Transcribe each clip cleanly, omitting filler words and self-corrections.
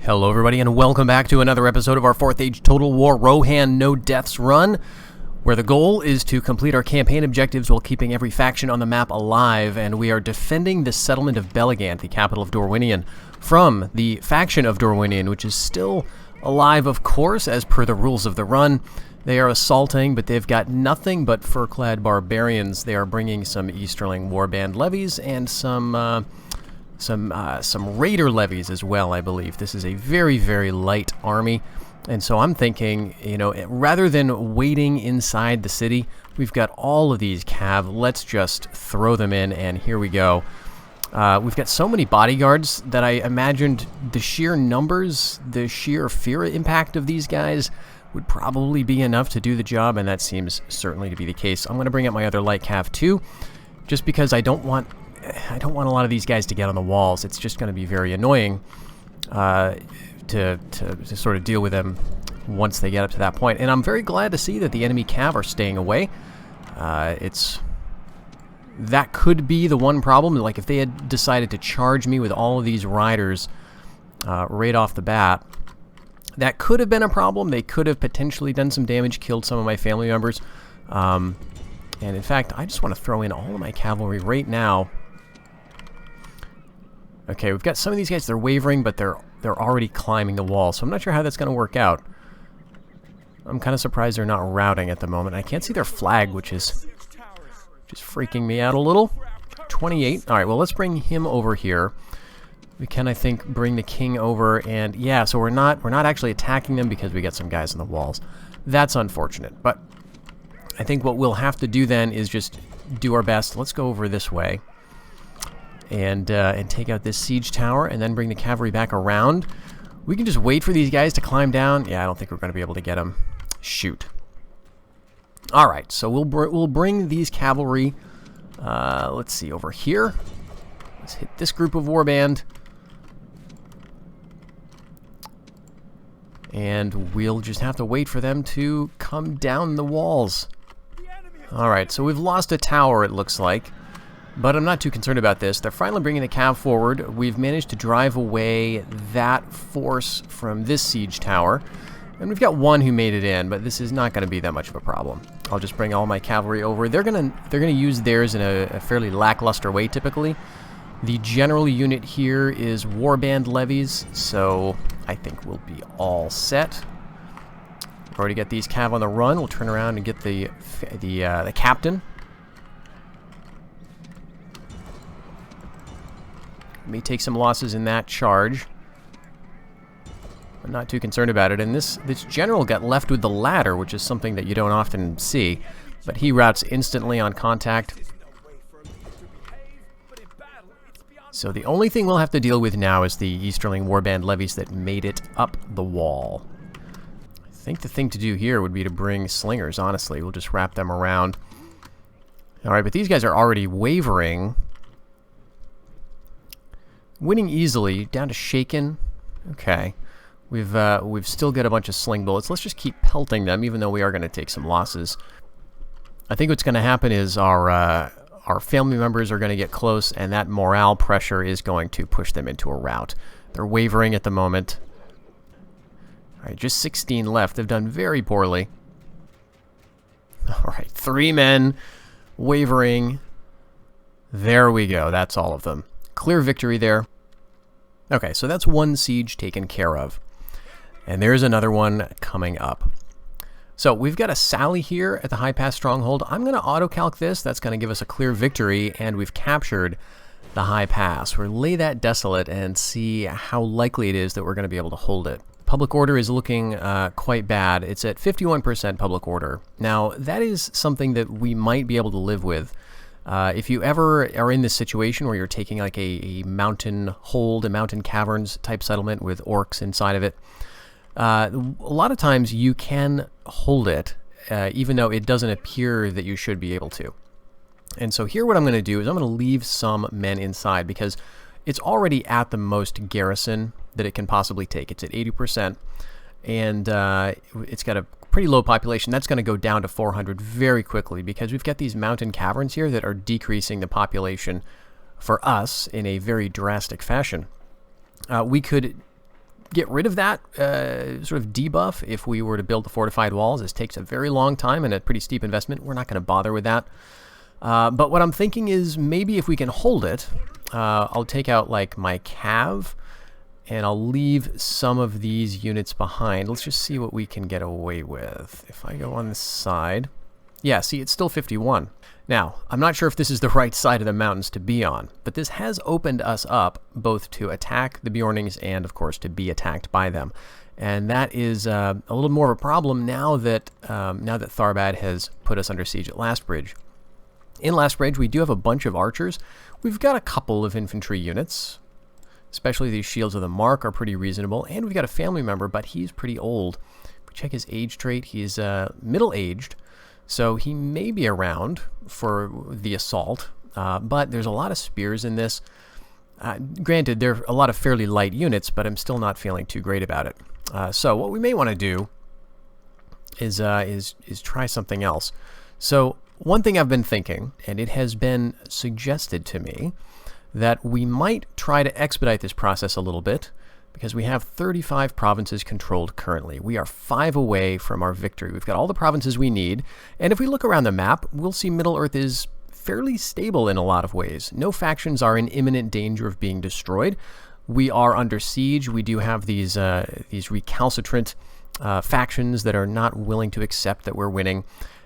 Hello everybody and welcome back to another episode of our 4th Age Total War Rohan No Deaths run, where the goal is to complete our campaign objectives while keeping every faction on the map alive, and we are defending the settlement of Belligant, the capital of Dorwinion, from the faction of Dorwinion, which is still alive, of course, as per the rules of the run. They are assaulting, but they've got nothing but fur-clad barbarians. They are bringing some Easterling warband levies and some raider levies as well, I believe. This is a very, very light army, and so I'm thinking, you know, rather than waiting inside the city, we've got all of these cav. Let's just throw them in, and here we go. We've got so many bodyguards that I imagined the sheer numbers, the sheer fear impact of these guys would probably be enough to do the job, and that seems certainly to be the case. I'm going to bring up my other light cav too, just because I don't want a lot of these guys to get on the walls. It's just going to be very annoying to sort of deal with them once they get up to that point. And I'm very glad to see that the enemy cav are staying away. That could be the one problem. Like, if they had decided to charge me with all of these riders right off the bat, that could have been a problem. They could have potentially done some damage, killed some of my family members. And in fact, I just want to throw in all of my cavalry right now. Okay, we've got some of these guys, they're wavering, but they're already climbing the wall, so I'm not sure how that's going to work out. I'm kind of surprised they're not routing at the moment. I can't see their flag, which is just freaking me out a little. 28. All right, well, let's bring him over here. We can, I think, bring the king over, and yeah, so we're not actually attacking them because we got some guys on the walls. That's unfortunate, but I think what we'll have to do then is just do our best. Let's go over this way and take out this siege tower, and then bring the cavalry back around. We can just wait for these guys to climb down. Yeah, I don't think we're going to be able to get them. Shoot. All right, so we'll bring these cavalry. Let's see, over here. Let's hit this group of warband, and we'll just have to wait for them to come down the walls. All right, so we've lost a tower, it looks like. But I'm not too concerned about this. They're finally bringing the cav forward. We've managed to drive away that force from this siege tower. And we've got one who made it in, but this is not going to be that much of a problem. I'll just bring all my cavalry over. They're gonna use theirs in a fairly lackluster way, typically. The general unit here is warband levies, so I think we'll be all set. We've already got these cav on the run. We'll turn around and get the captain. May take some losses in that charge. I'm not too concerned about it. And this general got left with the ladder, which is something that you don't often see. But he routes instantly on contact. So the only thing we'll have to deal with now is the Easterling warband levies that made it up the wall. I think the thing to do here would be to bring slingers, honestly. We'll just wrap them around. Alright, but these guys are already wavering. Winning easily, down to shaken. Okay, we've still got a bunch of sling bullets. Let's just keep pelting them, even though we are going to take some losses. I think what's going to happen is our family members are going to get close, and that morale pressure is going to push them into a rout. They're wavering at the moment. All right, just 16 left. They've done very poorly. All right, 3 men wavering. There we go. That's all of them. Clear victory there. Okay, so that's one siege taken care of. And there's another one coming up. So we've got a sally here at the High Pass Stronghold. I'm going to auto-calc this. That's going to give us a clear victory, and we've captured the High Pass. We'll lay that desolate and see how likely it is that we're going to be able to hold it. Public order is looking quite bad. It's at 51% public order. Now, that is something that we might be able to live with. If you ever are in this situation where you're taking like a mountain hold, a mountain caverns type settlement with orcs inside of it, a lot of times you can hold it, even though it doesn't appear that you should be able to. And so here what I'm going to do is I'm going to leave some men inside because it's already at the most garrison that it can possibly take. It's at 80%, and it's got a pretty low population. That's going to go down to 400 very quickly because we've got these mountain caverns here that are decreasing the population for us in a very drastic fashion. We could get rid of that sort of debuff if we were to build the fortified walls. This takes a very long time and a pretty steep investment. We're not going to bother with that. But what I'm thinking is maybe if we can hold it, I'll take out like my cav and I'll leave some of these units behind. Let's just see what we can get away with. If I go on this side, yeah, see, it's still 51. Now, I'm not sure if this is the right side of the mountains to be on, but this has opened us up both to attack the Bjornings and, of course, to be attacked by them. And that is a little more of a problem now that Tharbad has put us under siege at Lastbridge. In Lastbridge, we do have a bunch of archers. We've got a couple of infantry units, especially these Shields of the Mark are pretty reasonable. And we've got a family member, but he's pretty old. If we check his age trait, he's middle-aged. So he may be around for the assault, but there's a lot of spears in this. Granted, there are a lot of fairly light units, but I'm still not feeling too great about it. So what we may want to do is try something else. So one thing I've been thinking, and it has been suggested to me, that we might try to expedite this process a little bit, because we have 35 provinces controlled currently. We are 5 away from our victory. We've got all the provinces we need, and if we look around the map, we'll see Middle-earth is fairly stable in a lot of ways. No factions are in imminent danger of being destroyed. We are under siege. We do have these recalcitrant factions that are not willing to accept that we're winning.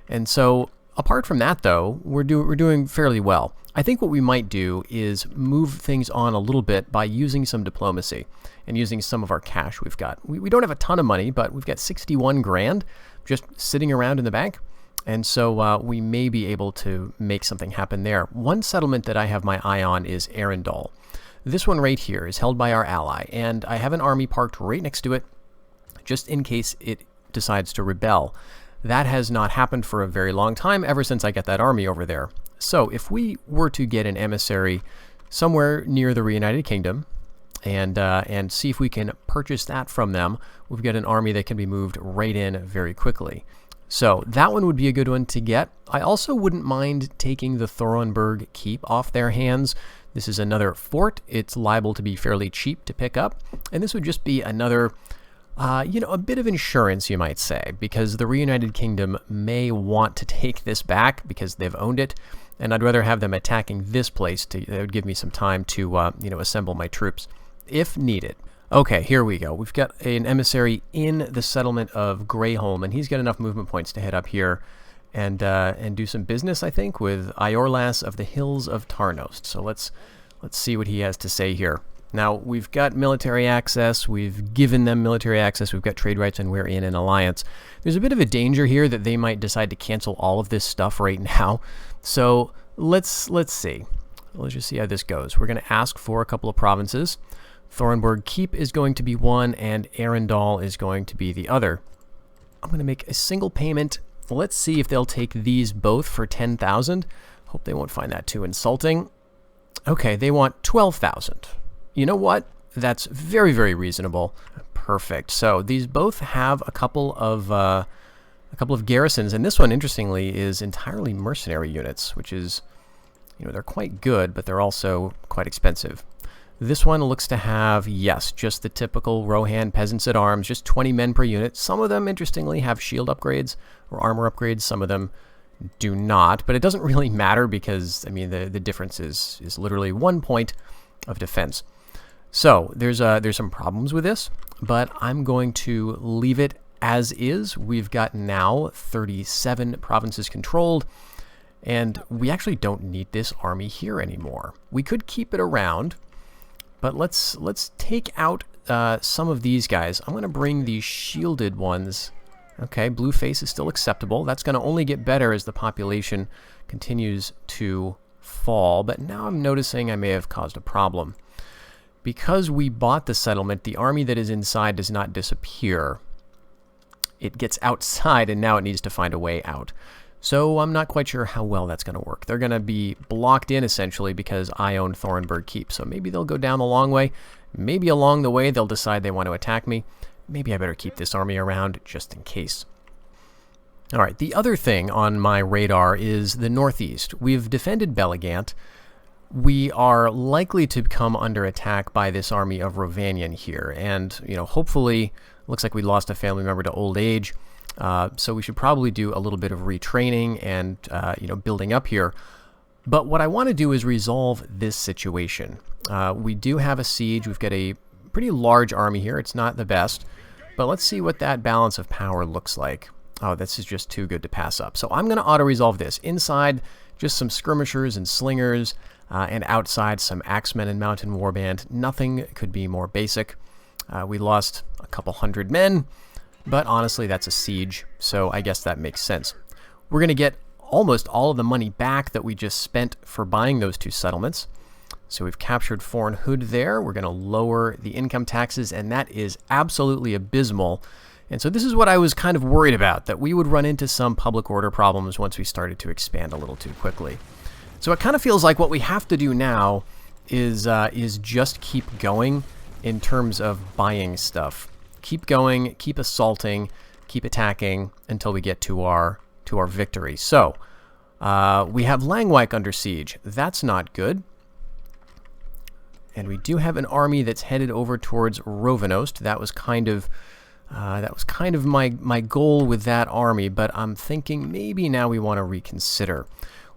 And so, apart from that, though, we're doing fairly well. I think what we might do is move things on a little bit by using some diplomacy and using some of our cash we've got. We don't have a ton of money, but we've got 61 grand just sitting around in the bank. And so we may be able to make something happen there. One settlement that I have my eye on is Arundel. This one right here is held by our ally, and I have an army parked right next to it just in case it decides to rebel. That has not happened for a very long time, ever since I got that army over there. So if we were to get an emissary somewhere near the Reunited Kingdom and see if we can purchase that from them, we've got an army that can be moved right in very quickly. So that one would be a good one to get. I also wouldn't mind taking the Thorenburg Keep off their hands. This is another fort. It's liable to be fairly cheap to pick up, and this would just be another a bit of insurance, you might say, because the Reunited Kingdom may want to take this back because they've owned it, and I'd rather have them attacking this place. That would give me some time to, assemble my troops if needed. Okay, here we go. We've got an emissary in the settlement of Greyholm, and he's got enough movement points to head up here and do some business, I think, with Iorlas of the Hills of Tarnost. So let's see what he has to say here. Now, we've got military access, we've given them military access, we've got trade rights, and we're in an alliance. There's a bit of a danger here that they might decide to cancel all of this stuff right now. So let's see. Let's just see how this goes. We're going to ask for a couple of provinces. Thorenburg Keep is going to be one, and Arundel is going to be the other. I'm going to make a single payment. Let's see if they'll take these both for 10,000. Hope they won't find that too insulting. Okay, they want 12,000. You know what? That's very, very reasonable. Perfect. So these both have a couple of garrisons, and this one, interestingly, is entirely mercenary units, which is, they're quite good, but they're also quite expensive. This one looks to have, yes, just the typical Rohan peasants at arms, just 20 men per unit. Some of them, interestingly, have shield upgrades or armor upgrades. Some of them do not, but it doesn't really matter because, the difference is literally 1 point of defense. So there's some problems with this, but I'm going to leave it as is. We've got now 37 provinces controlled, and we actually don't need this army here anymore. We could keep it around, but let's take out some of these guys. I'm going to bring these shielded ones. Okay, blue face is still acceptable. That's going to only get better as the population continues to fall, but now I'm noticing I may have caused a problem. Because we bought the settlement, the army that is inside does not disappear. It gets outside, and now it needs to find a way out. So I'm not quite sure how well that's going to work. They're going to be blocked in, essentially, because I own Thorenburg Keep. So maybe they'll go down the long way. Maybe along the way they'll decide they want to attack me. Maybe I better keep this army around just in case. All right, the other thing on my radar is the northeast. We've defended Belligant. we are likely to come under attack by this army of Rovanian here. And, hopefully, looks like we lost a family member to old age. So we should probably do a little bit of retraining and, building up here. But what I want to do is resolve this situation. We do have a siege. We've got a pretty large army here. It's not the best. But let's see what that balance of power looks like. Oh, this is just too good to pass up. So I'm going to auto-resolve this. Inside, just some skirmishers and slingers. And outside, some axemen and mountain warband. Nothing could be more basic. We lost a couple hundred men. But honestly, that's a siege. So I guess that makes sense. We're going to get almost all of the money back that we just spent for buying those two settlements. So we've captured Foreign Hood there. We're going to lower the income taxes, and that is absolutely abysmal. And so this is what I was kind of worried about, that we would run into some public order problems once we started to expand a little too quickly. So it kind of feels like what we have to do now is just keep going in terms of buying stuff. Keep going, keep assaulting, keep attacking until we get to our victory. So we have Langwyck under siege. That's not good. And we do have an army that's headed over towards Rovanost. That was kind of my goal with that army, but I'm thinking maybe now we want to reconsider.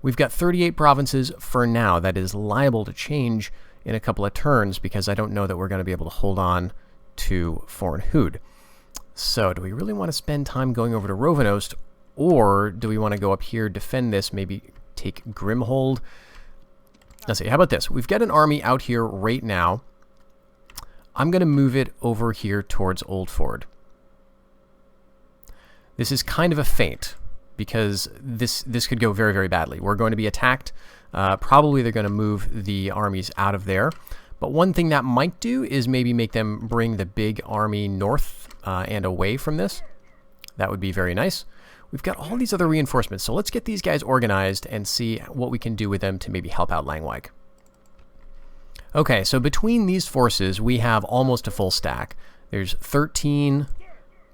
We've got 38 provinces for now. That is liable to change in a couple of turns because I don't know that we're going to be able to hold on to Foreign Hood. So do we really want to spend time going over to Rovanost, or do we want to go up here, defend this, maybe take Grimhold? Let's see, how about this? We've got an army out here right now. I'm going to move it over here towards Oldford. This is kind of a feint, because this could go very, very badly. We're going to be attacked. Probably they're going to move the armies out of there. But one thing that might do is maybe make them bring the big army north and away from this. That would be very nice. We've got all these other reinforcements, so let's get these guys organized and see what we can do with them to maybe help out Langwyck. Okay, so between these forces, we have almost a full stack. There's 13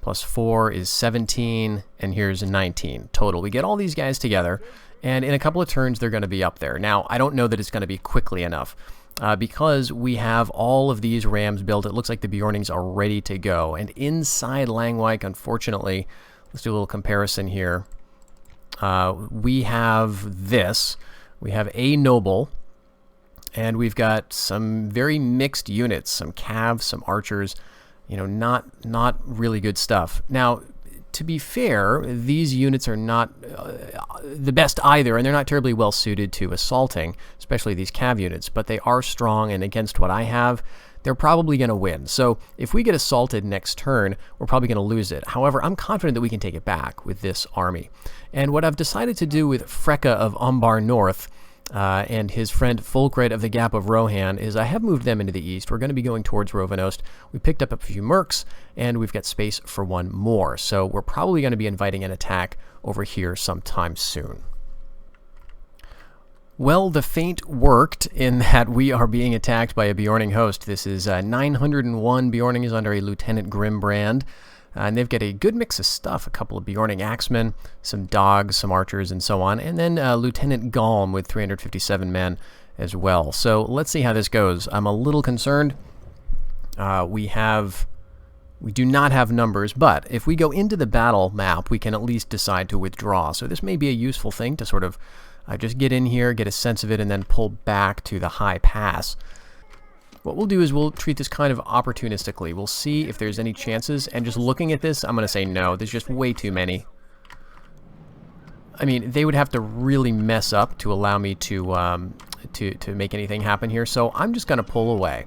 plus 4 is 17, and here's 19 total. We get all these guys together, and in a couple of turns, they're going to be up there. Now, I don't know that it's going to be quickly enough. Because we have all of these rams built, it looks like the Bjornings are ready to go. And inside Langwyck, unfortunately, let's do a little comparison here. We have this. We have a noble, and we've got some very mixed units, some cavs, some archers, not really good stuff. Now, to be fair, these units are not the best either, and they're not terribly well suited to assaulting, especially these cav units, but they are strong, and against what I have, they're probably going to win. So if we get assaulted next turn, we're probably going to lose it. However, I'm confident that we can take it back with this army. And what I've decided to do with Freka of Umbar North and his friend Fulkred of the Gap of Rohan is I have moved them into the east. We're going to be going towards Rovanost. We picked up a few mercs, and we've got space for one more. So we're probably going to be inviting an attack over here sometime soon. Well, the feint worked in that we are being attacked by a Bjorning host. This is 901 Bjorning is under a Lieutenant Grimbrand. And they've got a good mix of stuff, a couple of Bjorning axemen, some dogs, some archers, and so on. And then Lieutenant Galm with 357 men as well. So let's see how this goes. I'm a little concerned. We do not have numbers, but if we go into the battle map, we can at least decide to withdraw. So this may be a useful thing to sort of just get in here, get a sense of it, and then pull back to the high pass. What we'll do is we'll treat this kind of opportunistically. We'll see if there's any chances, and just looking at this, I'm going to say no. There's just way too many. I mean, they would have to really mess up to allow me to make anything happen here, so I'm just going to pull away.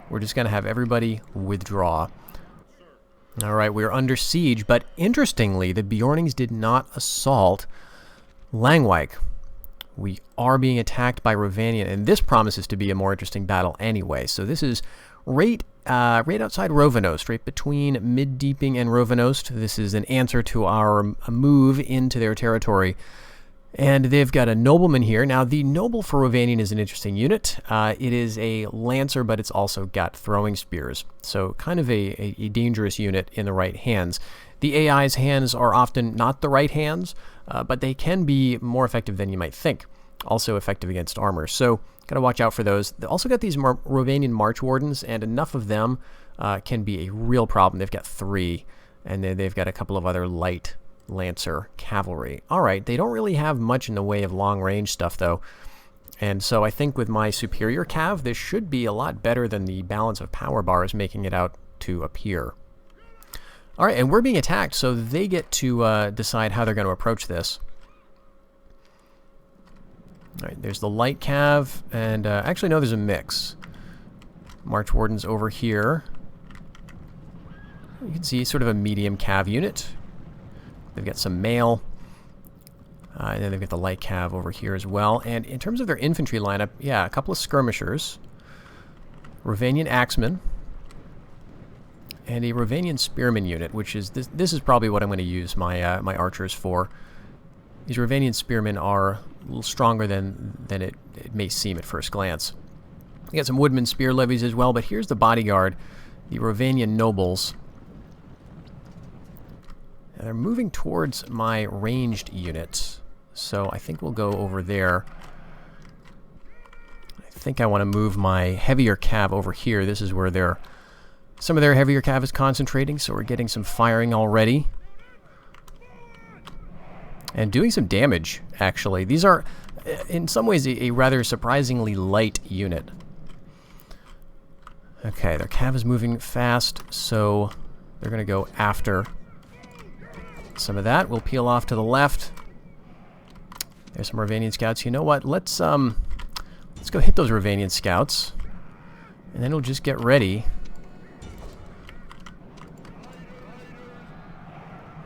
We're just going to have everybody withdraw. All right, we're under siege, but interestingly, the Bjornings did not assault Langwyck. We are being attacked by Rovanian, and this promises to be a more interesting battle anyway. So this is right outside Rovanost, right between Mid-Deeping and Rovanost. This is an answer to our move into their territory. And they've got a nobleman here. Now, the noble for Rovanian is an interesting unit. It is a lancer, but it's also got throwing spears. So kind of a dangerous unit in the right hands. The AI's hands are often not the right hands, but they can be more effective than you might think. also effective against armor. So got to watch out for those. They also got these Rovanian March Wardens, and enough of them can be a real problem. They've got 3, and then they've got a couple of other light Lancer cavalry. All right, they don't really have much in the way of long-range stuff, though. And so I think with my superior cav, this should be a lot better than the balance of power bars making it out to appear. All right, and we're being attacked, so they get to decide how they're going to approach this. All right, there's the light cav, and actually, no, there's a mix. March Wardens over here. You can see sort of a medium cav unit. They've got some mail. And then they've got the light cav over here as well. And in terms of their infantry lineup, yeah, a couple of skirmishers. Rovanian axemen. And a Rovanian spearman unit, which is, this is probably what I'm going to use my my archers for. These Rovanian spearmen are a little stronger than it may seem at first glance. We got some woodman spear levies as well, but here's the bodyguard, the Rovanian nobles. Now they're moving towards my ranged unit, so I think we'll go over there. I think I want to move my heavier cav over here. This is where some of their heavier cav is concentrating, so we're getting some firing already. And doing some damage, actually. These are, in some ways, a rather surprisingly light unit. Okay, their cav is moving fast, so they're going to go after some of that. We'll peel off to the left. There's some Rovanian scouts. You know what? Let's go hit those Rovanian scouts, and then we'll just get ready.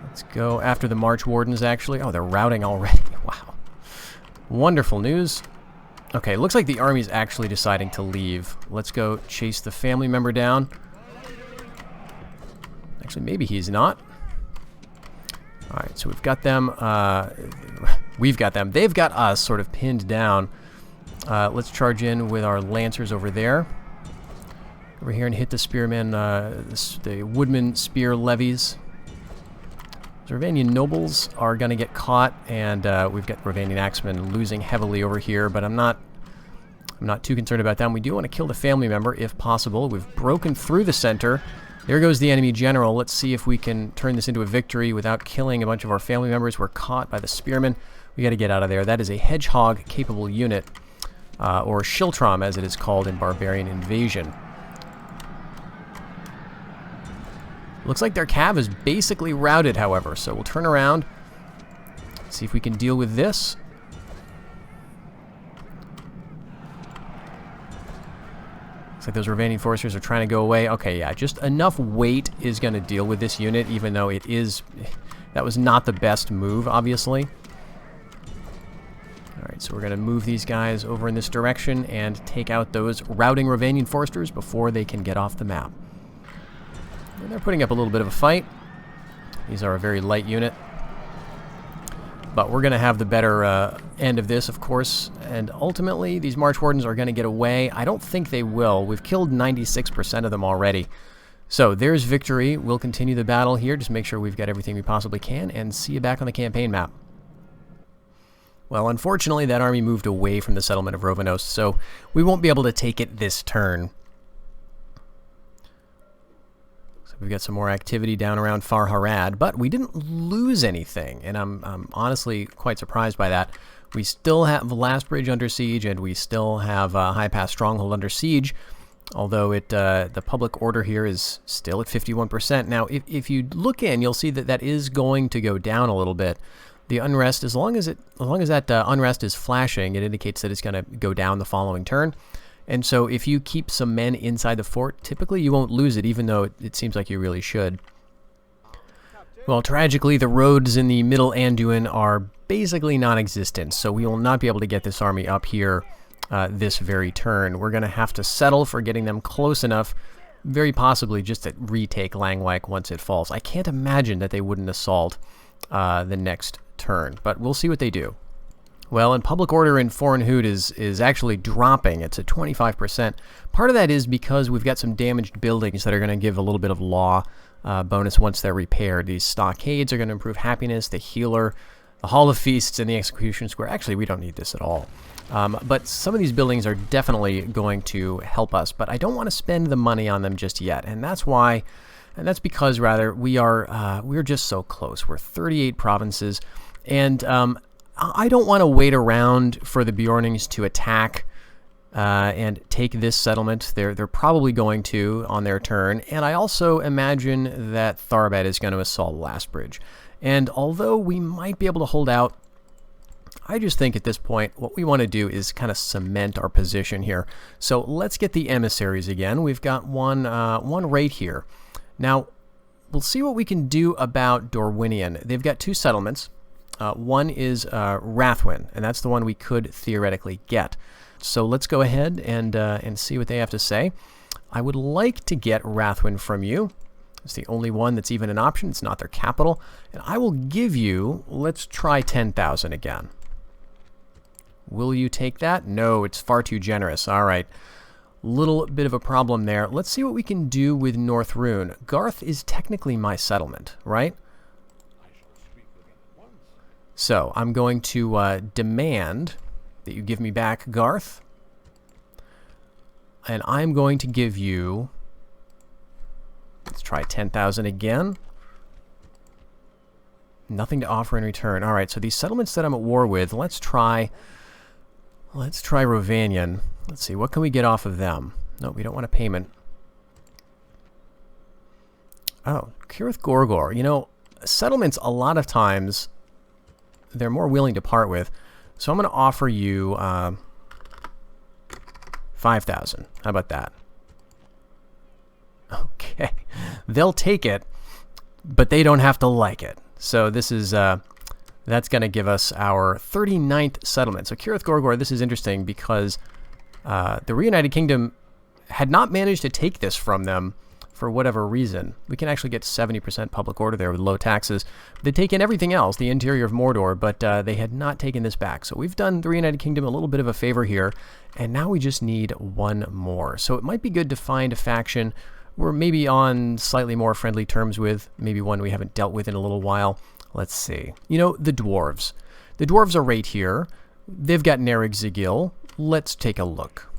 Let's go after the March Wardens, actually. Oh, they're routing already. Wow. Wonderful news. Okay, looks like the army's actually deciding to leave. Let's go chase the family member down. Actually, maybe he's not. Alright, so we've got them. We've got them. They've got us sort of pinned down. Let's charge in with our lancers over there. Over here and hit the spearmen, the woodman spear levies. The Rovanian nobles are going to get caught, and we've got Rovanian axemen losing heavily over here, but I'm not too concerned about them. We do want to kill the family member if possible. We've broken through the center. There goes the enemy general. Let's see if we can turn this into a victory without killing a bunch of our family members. We're caught by the spearmen. We got to get out of there. That is a hedgehog-capable unit, or Schiltrom as it is called in Barbarian Invasion. Looks like their cav is basically routed, however, so we'll turn around, see if we can deal with this. Looks like those Rovanian foresters are trying to go away. Okay, yeah, just enough weight is going to deal with this unit, even though it is... That was not the best move, obviously. Alright, so we're going to move these guys over in this direction and take out those routing Rovanian foresters before they can get off the map. And they're putting up a little bit of a fight. These are a very light unit. But we're going to have the better end of this, of course. And ultimately, these March Wardens are going to get away. I don't think they will. We've killed 96% of them already. So there's victory. We'll continue the battle here. Just make sure we've got everything we possibly can. And see you back on the campaign map. Well, unfortunately, that army moved away from the settlement of Rovanos. So we won't be able to take it this turn. We've got some more activity down around Far Harad, but we didn't lose anything, and I'm honestly quite surprised by that. We still have the last bridge under siege, and we still have High Pass Stronghold under siege, although the public order here is still at 51%. Now, if you look in, you'll see that that is going to go down a little bit. The unrest, as long as that unrest is flashing, it indicates that it's going to go down the following turn. And so if you keep some men inside the fort, typically you won't lose it, even though it seems like you really should. Well, tragically, the roads in the middle Anduin are basically non-existent, so we will not be able to get this army up here this very turn. We're going to have to settle for getting them close enough, very possibly just to retake Langwyck once it falls. I can't imagine that they wouldn't assault the next turn, but we'll see what they do. Well, and public order in Foreign Hood is actually dropping. It's at 25%. Part of that is because we've got some damaged buildings that are going to give a little bit of law bonus once they're repaired. These stockades are going to improve happiness, the healer, the Hall of Feasts, and the Execution Square. Actually, we don't need this at all. But some of these buildings are definitely going to help us, but I don't want to spend the money on them just yet, and that's why, and that's because rather we're just so close. We're 38 provinces, and I don't want to wait around for the Bjornings to attack and take this settlement. They're probably going to on their turn, and I also imagine that Tharbad is going to assault Lastbridge. And although we might be able to hold out, I just think at this point what we want to do is kind of cement our position here. So let's get the emissaries again. We've got one right here. Now, we'll see what we can do about Dorwinion. They've got 2 settlements. One is Rathwin, and that's the one we could theoretically get. So let's go ahead and see what they have to say. I would like to get Rathwin from you. It's the only one that's even an option. It's not their capital. And I will give you, let's try 10,000 again. Will you take that? No, it's far too generous. All right. Little bit of a problem there. Let's see what we can do with North Rune. Garth is technically my settlement, right? So I'm going to demand that you give me back Garth. And I'm going to give you, let's try 10,000 again. Nothing to offer in return. All right, so these settlements that I'm at war with, let's try Rovanian. Let's see, what can we get off of them? No, we don't want a payment. Oh, Kirith Gorgor. You know, settlements a lot of times they're more willing to part with. So I'm going to offer you 5,000. How about that? Okay. They'll take it, but they don't have to like it. So this is that's going to give us our 39th settlement. So Kirith Gorgor, this is interesting because the Reunited Kingdom had not managed to take this from them for whatever reason. We can actually get 70% public order there with low taxes. They'd taken everything else, the interior of Mordor, but they had not taken this back. So we've done the Reunited Kingdom a little bit of a favor here, and now we just need one more. So it might be good to find a faction we're maybe on slightly more friendly terms with, maybe one we haven't dealt with in a little while. Let's see. You know, the Dwarves. The Dwarves are right here. They've got Nerig Zigil. Let's take a look.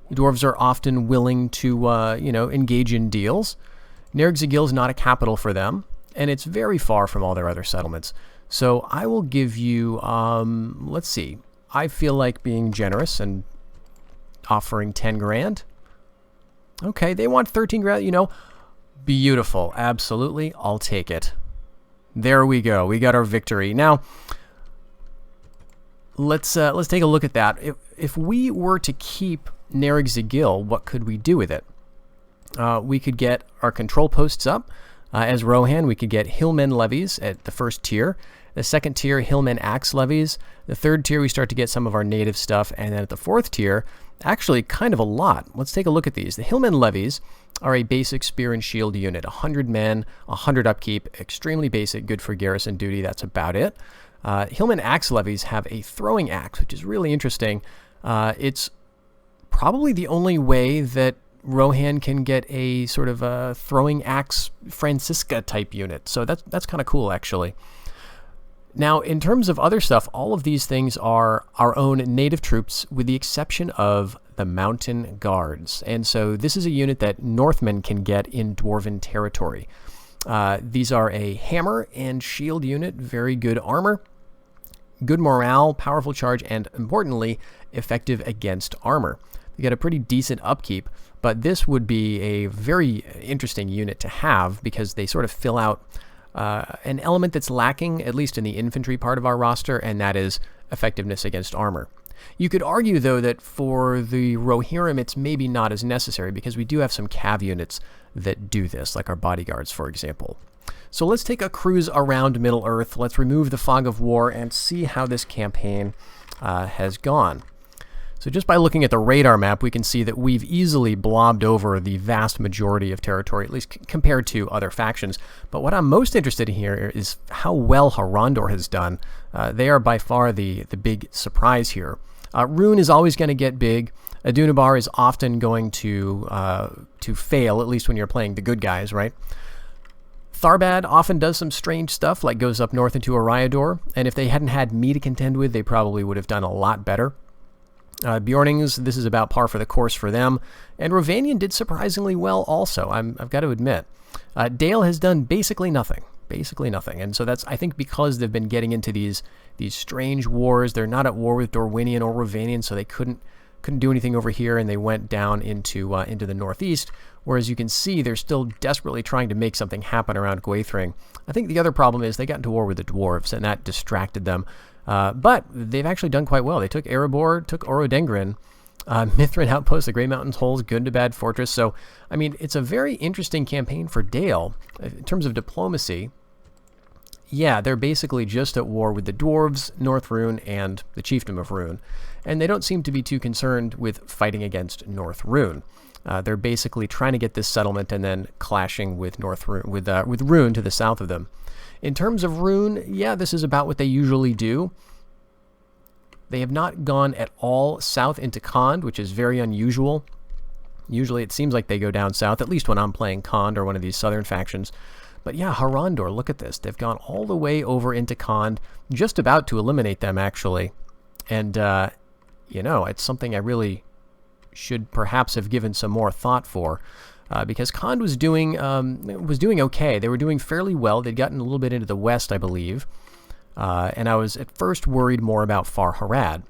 The Dwarves are often willing to, engage in deals. Nerig Zigil is not a capital for them, and it's very far from all their other settlements. So I will give you, let's see. I feel like being generous and offering 10 grand. Okay, they want 13 grand, you know. Beautiful. Absolutely. I'll take it. There we go. We got our victory. Now, let's take a look at that. If we were to keep Nerig Zigil, what could we do with it? We could get our control posts up. As Rohan, we could get Hillmen levies at the first tier. The second tier, Hillmen axe levies. The third tier, we start to get some of our native stuff. And then at the fourth tier, actually kind of a lot. Let's take a look at these. The Hillmen levies are a basic spear and shield unit. 100 men, 100 upkeep, extremely basic, good for garrison duty. That's about it. Hillmen axe levies have a throwing axe, which is really interesting. It's probably the only way that Rohan can get a sort of a throwing axe Francisca type unit. So that's kind of cool, actually. Now, in terms of other stuff, all of these things are our own native troops with the exception of the Mountain Guards. And so this is a unit that Northmen can get in Dwarven territory. These are a hammer and shield unit, very good armor, good morale, powerful charge, and importantly, effective against armor. They get a pretty decent upkeep, but this would be a very interesting unit to have because they sort of fill out an element that's lacking, at least in the infantry part of our roster, and that is effectiveness against armor. You could argue, though, that for the Rohirrim, it's maybe not as necessary because we do have some cav units that do this, like our bodyguards, for example. So let's take a cruise around Middle-earth. Let's remove the fog of war and see how this campaign has gone. So just by looking at the radar map, we can see that we've easily blobbed over the vast majority of territory, at least compared to other factions. But what I'm most interested in here is how well Harondor has done. They are by far the big surprise here. Rune is always going to get big. Adunabar is often going to fail, at least when you're playing the good guys, right? Tharbad often does some strange stuff, like goes up north into Ariador, and if they hadn't had me to contend with, they probably would have done a lot better. Bjornings, this is about par for the course for them. And Rovanian did surprisingly well also, I've got to admit. Dale has done basically nothing. Basically nothing. And so that's, I think, because they've been getting into these strange wars. They're not at war with Dorwinian or Rovanian, so they couldn't do anything over here, and they went down into the northeast. Whereas you can see they're still desperately trying to make something happen around Gwaithring. I think the other problem is they got into war with the Dwarves, and that distracted them. But they've actually done quite well. They took Erebor, took Orodengrin, Mithrin Outpost, the Grey Mountains Holes, Good to Bad Fortress. So, I mean, it's a very interesting campaign for Dale. In terms of diplomacy, yeah, they're basically just at war with the Dwarves, North Rune, and the Chiefdom of Rune. And they don't seem to be too concerned with fighting against North Rune. They're basically trying to get this settlement and then clashing with North Rune, with Rune to the south of them. In terms of Rune, yeah, this is about what they usually do. They have not gone at all south into Khand, which is very unusual. Usually it seems like they go down south, at least when I'm playing Khand or one of these southern factions. But yeah, Harondor, look at this. They've gone all the way over into Khand, just about to eliminate them, actually. And, you know, it's something I really should perhaps have given some more thought for. Because Khand was doing okay. They were doing fairly well. They'd gotten a little bit into the west, I believe. And I was at first worried more about Far Harad.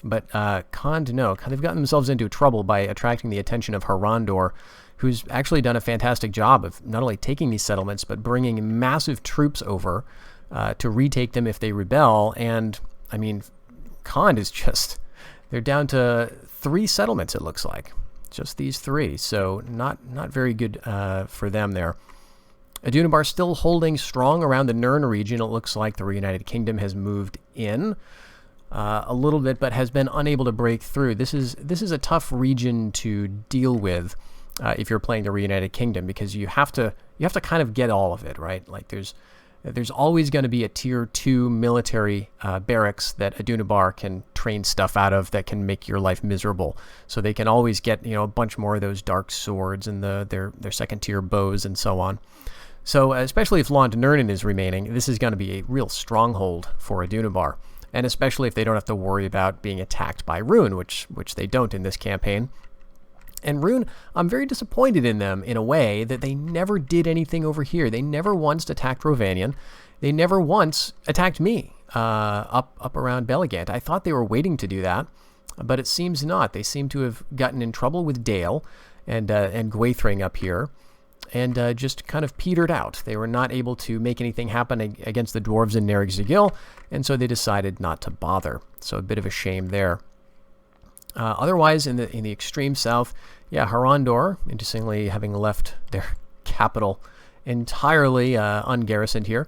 But Khand, no. They've gotten themselves into trouble by attracting the attention of Harondor, who's actually done a fantastic job of not only taking these settlements, but bringing massive troops over to retake them if they rebel. And, I mean, Khand is just... They're down to 3 settlements, it looks like. Just these 3, so not very good for them there. Adunabar still holding strong around the Nirn region. It looks like the Reunited Kingdom has moved in a little bit, but has been unable to break through. This is a tough region to deal with if you're playing the Reunited Kingdom, because you have to kind of get all of it, right? Like there's always going to be a tier 2 military barracks that Adunabar can train stuff out of that can make your life miserable. So they can always get, you know, a bunch more of those dark swords and their second tier bows and so on. So especially if Lond Nirnen is remaining, this is going to be a real stronghold for Adunabar. And especially if they don't have to worry about being attacked by Rune, which they don't in this campaign. And Rune, I'm very disappointed in them in a way that they never did anything over here. They never once attacked Rovanian. They never once attacked me up around Beligant. I thought they were waiting to do that, but it seems not. They seem to have gotten in trouble with Dale and Gwaithring up here, and just kind of petered out. They were not able to make anything happen against the Dwarves in Nerrig Zagil, and so they decided not to bother. So a bit of a shame there. Otherwise, in the extreme south, yeah, Harondor, interestingly, having left their capital entirely ungarrisoned here.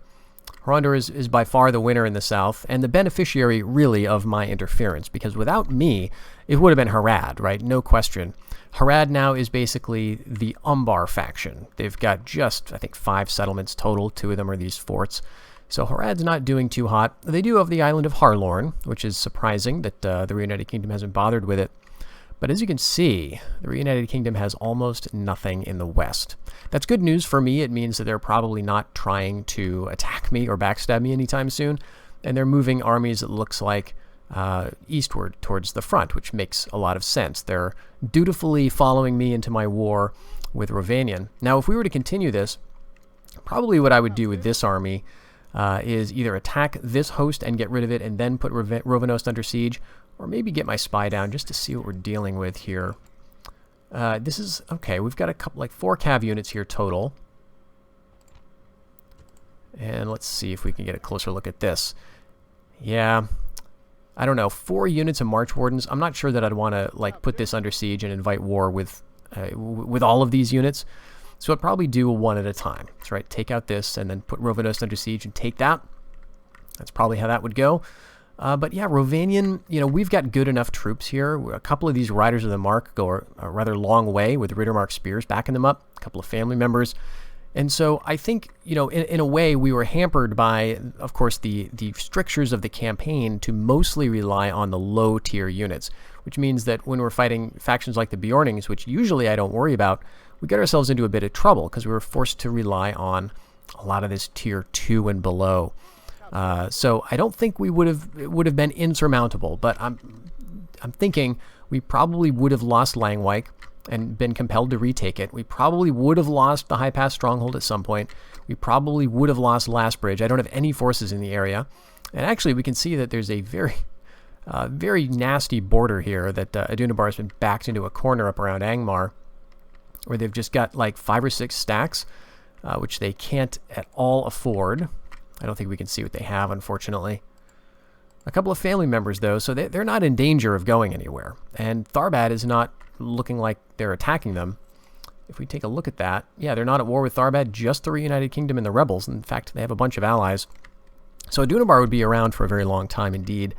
Harondor is by far the winner in the south, and the beneficiary, really, of my interference, because without me, it would have been Harad, right? No question. Harad now is basically the Umbar faction. They've got just, I think, 5 settlements total. 2 of them are these forts. So Harad's not doing too hot. They do have the island of Harlorn, which is surprising that the Reunited Kingdom hasn't bothered with it. But as you can see, the Reunited Kingdom has almost nothing in the west. That's good news for me. It means that they're probably not trying to attack me or backstab me anytime soon. And they're moving armies, it looks like, eastward towards the front, which makes a lot of sense. They're dutifully following me into my war with Rovanian. Now, if we were to continue this, probably what I would do with this army is either attack this host and get rid of it and then put Rovanos under siege, or maybe get my spy down just to see what we're dealing with here. This is, okay, we've got a couple, like 4 cav units here total. And let's see if we can get a closer look at this. Yeah, I don't know, 4 units of March Wardens. I'm not sure that I'd want to like put this under siege and invite war with all of these units. So I'd probably do 1 at a time. That's right, take out this and then put Rovanos under siege and take that. That's probably how that would go. But yeah, Rovanian, you know, we've got good enough troops here. A couple of these Riders of the Mark go a rather long way with Riddermark spears backing them up. A couple of family members. And so I think, you know, in a way we were hampered by, of course, the strictures of the campaign to mostly rely on the low tier units, which means that when we're fighting factions like the Bjornings, which usually I don't worry about, we got ourselves into a bit of trouble because we were forced to rely on a lot of this tier 2 and below. So I don't think it would have been insurmountable, but I'm thinking we probably would have lost Langwyke and been compelled to retake it. We probably would have lost the High Pass Stronghold at some point. We probably would have lost Lastbridge. I don't have any forces in the area. And actually, we can see that there's a very nasty border here that Adunabar has been backed into a corner up around Angmar, where they've just got like 5 or 6 stacks, which they can't at all afford. I don't think we can see what they have, unfortunately. A couple of family members, though, so they're not in danger of going anywhere. And Tharbad is not looking like they're attacking them. If we take a look at that, yeah, they're not at war with Tharbad, just the Reunited Kingdom and the rebels. In fact, they have a bunch of allies. So Adunabar would be around for a very long time indeed.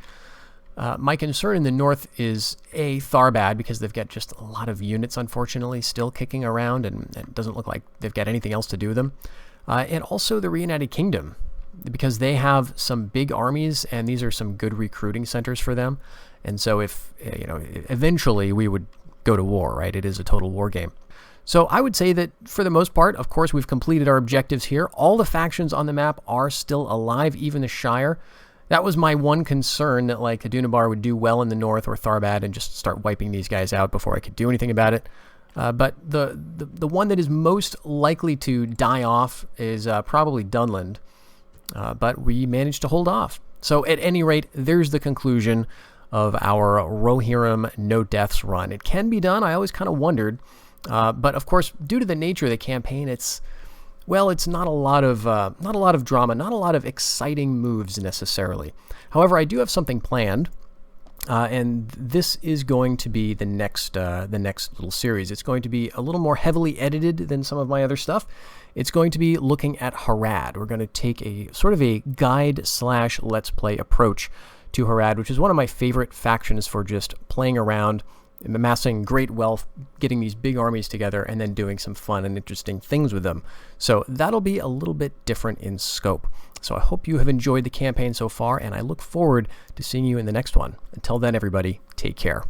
My concern in the north is, A, Tharbad, because they've got just a lot of units, unfortunately, still kicking around, and it doesn't look like they've got anything else to do with them. And also the Reunited Kingdom, because they have some big armies, and these are some good recruiting centers for them. And so if, eventually we would go to war, right? It is a total war game. So I would say that for the most part, of course, we've completed our objectives here. All the factions on the map are still alive, even the Shire. That was my one concern, that like Adunabar would do well in the north or Tharbad and just start wiping these guys out before I could do anything about it. But the one that is most likely to die off is probably Dunland. But we managed to hold off. So at any rate, there's the conclusion of our Rohirrim No Deaths run. It can be done. I always kind of wondered. But of course, due to the nature of the campaign, it's not a lot of drama, not a lot of exciting moves necessarily. However, I do have something planned, and this is going to be the next little series. It's going to be a little more heavily edited than some of my other stuff. It's going to be looking at Harad. We're going to take a sort of a guide/let's play approach to Harad, which is one of my favorite factions for just playing around, amassing great wealth, getting these big armies together, and then doing some fun and interesting things with them. So that'll be a little bit different in scope. So I hope you have enjoyed the campaign so far, and I look forward to seeing you in the next one. Until then, everybody, take care.